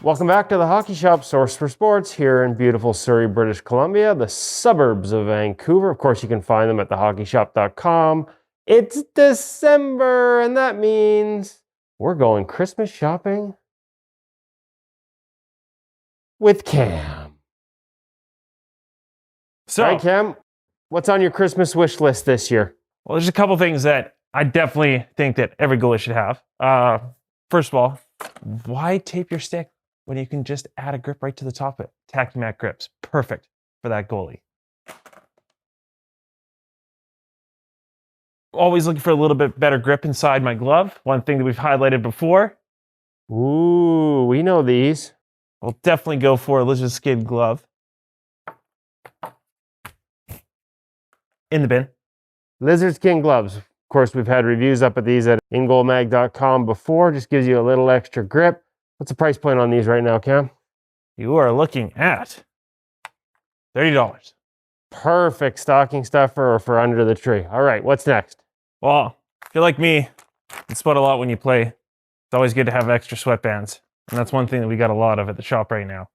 Welcome back to the Hockey Shop, source for sports here in beautiful Surrey, British Columbia, the suburbs of Vancouver. Of course, you can find them at thehockeyshop.com. It's December, and that means we're going Christmas shopping with Cam. So, all right, Cam, what's on your Christmas wish list this year? Well, there's a couple things that I definitely think that every goalie should have. First of all, why tape your stick when you can just add a grip right to the top of it? Tacky Mat grips, perfect for that goalie. Always looking for a little bit better grip inside my glove. One thing that we've highlighted before. Ooh, we know these. We'll definitely go for a lizard skin glove. In the bin. Lizard skin gloves. Of course, we've had reviews up at these at InGoalMag.com before. Just gives you a little extra grip. What's the price point on these right now, Cam? You are looking at $30. Perfect stocking stuffer or for under the tree. All right, what's next? Well, if you're like me, you sweat a lot when you play. It's always good to have extra sweatbands. And that's one thing that we got a lot of at the shop right now.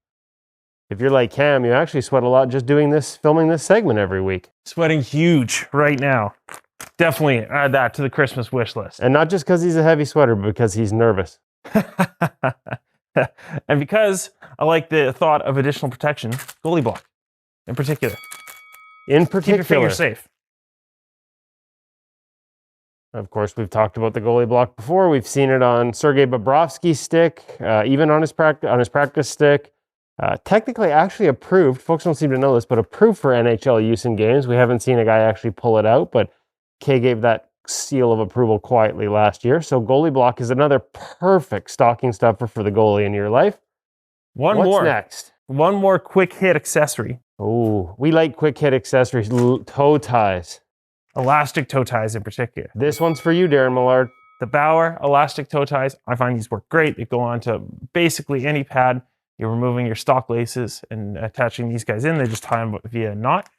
If you're like Cam, you actually sweat a lot just doing this, filming this segment every week. Sweating huge right now. Definitely add that to the Christmas wish list. And not just because he's a heavy sweater, but because he's nervous. And because I like the thought of additional protection, goalie block in particular. Keep your fingers safe. Of course, we've talked about the goalie block before. We've seen it on Sergei Bobrovsky's stick, even on his practice stick. Technically, actually approved. Folks don't seem to know this, but approved for NHL use in games. We haven't seen a guy actually pull it out, but Kay gave that seal of approval quietly last year. So goalie block is another perfect stocking stuffer for the goalie in your life. What's next? One more quick hit accessory. Oh, we like quick hit accessories. Toe ties. Elastic toe ties in particular. This one's for you, Darren Millard. The Bauer elastic toe ties, I find these work great. They go on to basically any pad. You're removing your stock laces and attaching these guys in. They just tie them via a knot.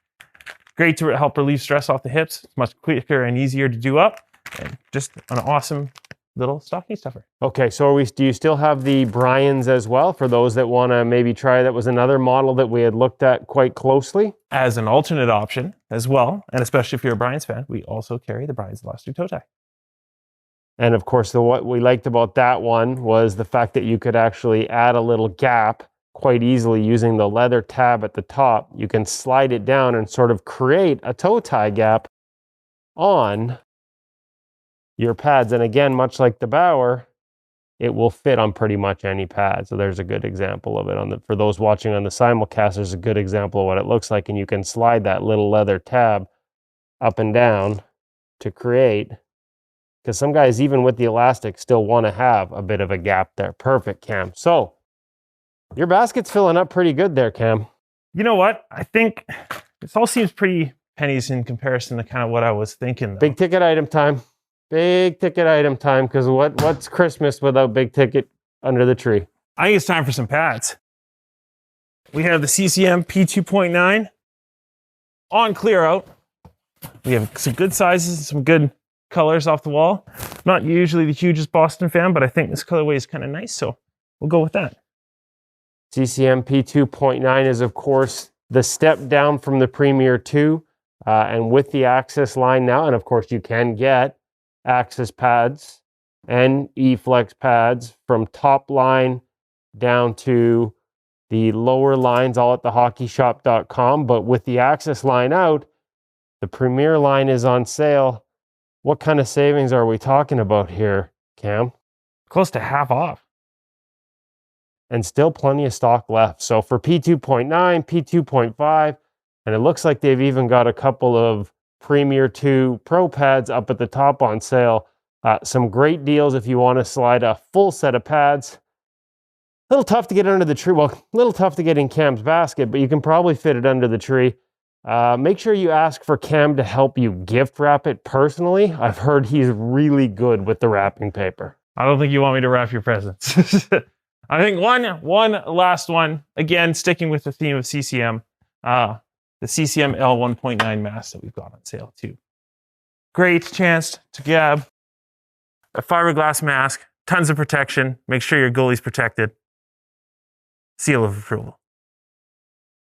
Great to help relieve stress off the hips. It's much quicker and easier to do up. And just an awesome little stocking stuffer. Okay, so do you still have the Bryans as well for those that want to maybe try? That was another model that we had looked at quite closely. As an alternate option as well, and especially if you're a Bryans fan, we also carry the Bryans elastic toe tie. And of course, what we liked about that one was the fact that you could actually add a little gap quite easily using the leather tab at the top. You can slide it down and sort of create a toe tie gap on your pads. And again, much like the Bauer, it will fit on pretty much any pad. So there's a good example of it. For those watching on the simulcast, there's a good example of what it looks like. And you can slide that little leather tab up and down to create, because some guys, even with the elastic, still want to have a bit of a gap there. Perfect, Cam. So your basket's filling up pretty good there, Cam. You know what? I think this all seems pretty pennies in comparison to kind of what I was thinking, though. Big ticket item time. Big ticket item time, because what's Christmas without big ticket under the tree? I think it's time for some pads. We have the CCM P2.9 on clear out. We have some good sizes, some good colors off the wall. Not usually the hugest Boston fan, but I think this colorway is kind of nice, so we'll go with that. CCM P2.9 is, of course, the step down from the Premier 2, and with the Access line now, and of course you can get Access pads and E-Flex pads from top line down to the lower lines, all at thehockeyshop.com. But with the Access line out, the Premier line is on sale. What kind of savings are we talking about here, Cam? Close to half off. And still plenty of stock left. So for P2.9, P2.5, and it looks like they've even got a couple of Premier 2 Pro pads up at the top on sale. Some great deals if you want to slide a full set of pads. A little tough to get under the tree. Well, a little tough to get in Cam's basket, but you can probably fit it under the tree. Make sure you ask for Cam to help you gift wrap it personally. I've heard he's really good with the wrapping paper. I don't think you want me to wrap your presents. I think one last one, again, sticking with the theme of CCM, the CCM L1.9 mask that we've got on sale too. Great chance to grab a fiberglass mask, tons of protection, make sure your goalie's protected. seal of approval.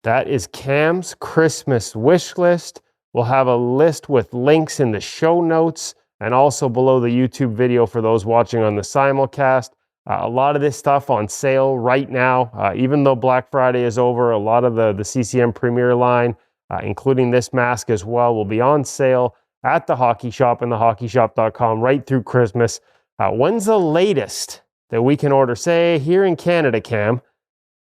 That is Cam's Christmas wish list. We'll have a list with links in the show notes and also below the YouTube video for those watching on the simulcast. A lot of this stuff on sale right now. Even though Black Friday is over, a lot of the CCM Premier line, including this mask as well, will be on sale at the Hockey Shop and thehockeyshop.com right through Christmas. When's the latest that we can order, say, here in Canada, Cam,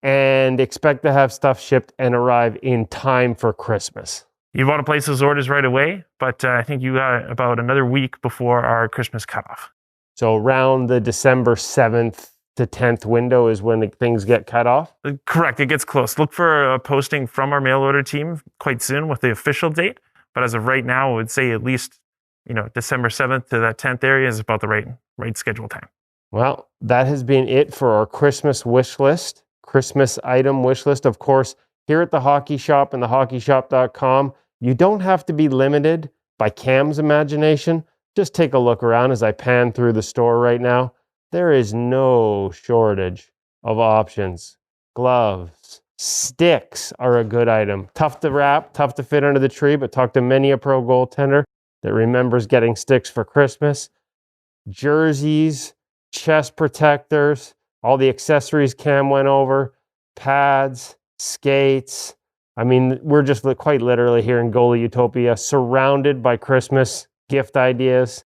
and expect to have stuff shipped and arrive in time for Christmas? You want to place those orders right away, but I think you got about another week before our Christmas cutoff. So around the December 7th to 10th window is when things get cut off? Correct. It gets close. Look for a posting from our mail order team quite soon with the official date. But as of right now, I would say at least, December 7th to that 10th area is about the right schedule time. Well, that has been it for our Christmas wish list, Christmas item wish list. Of course, here at the Hockey Shop and thehockeyshop.com, you don't have to be limited by Cam's imagination. Just take a look around as I pan through the store right now. There is no shortage of options. Gloves, sticks are a good item. Tough to wrap, tough to fit under the tree, but talk to many a pro goaltender that remembers getting sticks for Christmas. Jerseys, chest protectors, all the accessories Cam went over, pads, skates. I mean, we're just quite literally here in Goalie Utopia, surrounded by Christmas gift ideas.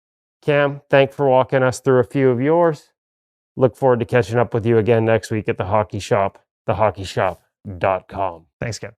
Cam, thanks for walking us through a few of yours. Look forward to catching up with you again next week at the Hockey Shop, thehockeyshop.com. Thanks, Ken.